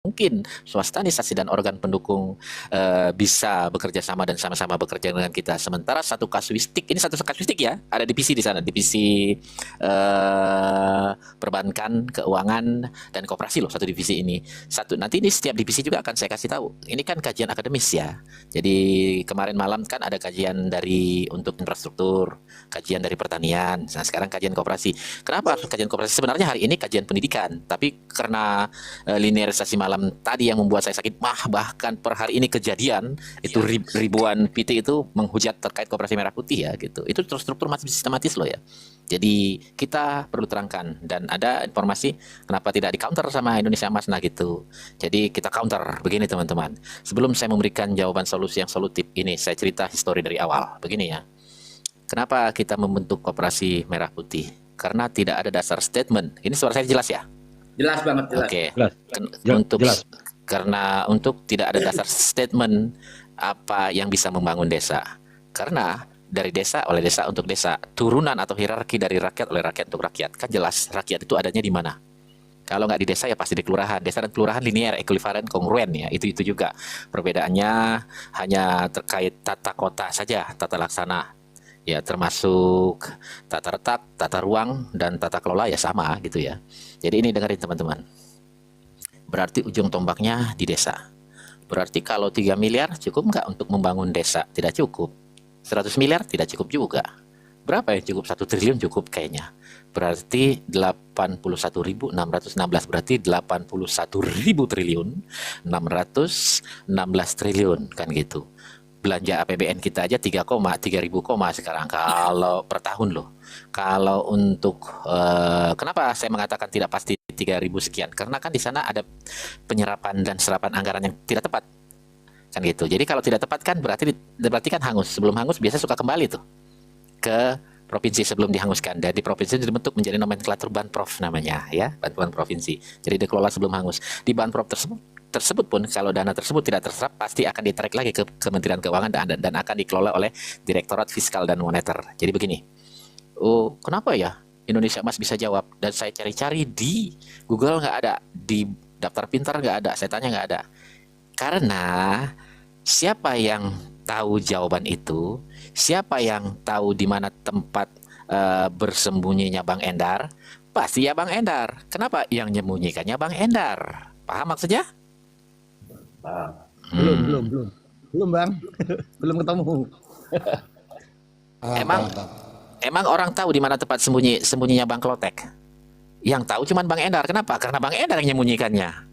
mungkin swasta, instansi dan organ pendukung bisa bekerja sama dan sama-sama bekerja dengan kita. Sementara satu kasuistik, ini satu kasuistik ya, ada divisi di sana, divisi perbankan, keuangan, dan koperasi loh, satu divisi ini. Nanti ini setiap divisi juga akan saya kasih tahu. Ini kan kajian akademis ya. Jadi kemarin malam kan ada kajian dari untuk infrastruktur, kajian dari pertanian. Nah sekarang kajian koperasi. Kenapa harus kajian koperasi? Sebenarnya hari ini kajian pendidikan, tapi karena linearisasi malam tadi yang membuat saya sakit bahkan per hari ini kejadian itu ribuan PT itu menghujat terkait koperasi merah putih ya gitu. Itu terstruktur masih sistematis loh ya. Jadi kita perlu terangkan dan ada informasi kenapa tidak di counter sama Indonesia Emas nah gitu. Jadi kita counter begini teman-teman. Sebelum saya memberikan jawaban solusi yang solutif ini, saya cerita histori dari awal. Begini ya. Kenapa kita membentuk koperasi merah putih? Karena tidak ada dasar statement. Ini suara saya jelas ya? Jelas banget, jelas. Oke. Jelas. Untuk Jelas. karena untuk tidak ada dasar statement apa yang bisa membangun desa. Karena dari desa oleh desa untuk desa, turunan atau hierarki dari rakyat oleh rakyat untuk rakyat. Kan jelas rakyat itu adanya di mana? Kalau nggak di desa ya pasti di kelurahan. Desa dan kelurahan linear, ekuivalen, kongruen ya. Itu juga. Perbedaannya hanya terkait tata kota saja, tata laksana. Ya termasuk tata letak, tata ruang, dan tata kelola ya sama gitu ya. Jadi ini dengerin teman-teman. Berarti ujung tombaknya di desa. Berarti kalau 3 miliar cukup nggak untuk membangun desa? Tidak cukup. 100 miliar tidak cukup juga. Berapa yang cukup? 1 triliun cukup kayaknya. Berarti 81.616, berarti 81.000 triliun 616 triliun kan gitu. Belanja APBN kita aja 3,3 ribu sekarang kalau per tahun loh. Kalau untuk kenapa saya mengatakan tidak pasti 3.000 sekian? Karena kan di sana ada penyerapan dan serapan anggaran yang tidak tepat. Kan gitu. Jadi kalau tidak tepat kan berarti kan hangus. Sebelum hangus biasa suka kembali tuh ke provinsi sebelum dihanguskan. Dan di provinsi dibentuk menjadi nomenklatur Banprov namanya ya, bantuan provinsi. Jadi dikelola sebelum hangus. Di Banprov tersebut pun kalau dana tersebut tidak terserap pasti akan ditarik lagi ke Kementerian Keuangan dan akan dikelola oleh Direktorat Fiskal dan Moneter. Jadi begini, oh kenapa ya Indonesia Emas bisa jawab? Dan saya cari-cari di Google nggak ada, di daftar pintar nggak ada, saya tanya nggak ada. Karena siapa yang tahu jawaban itu? Siapa yang tahu di mana tempat bersembunyinya Bang Endar? Pasti ya Bang Endar. Kenapa yang menyembunyikannya Bang Endar? Paham maksudnya? Belum Bang. Belum ketemu. Emang orang tahu di mana tempat sembunyinya Bang Klotek? Yang tahu cuma Bang Endar. Kenapa? Karena Bang Endar yang menyembunyikannya.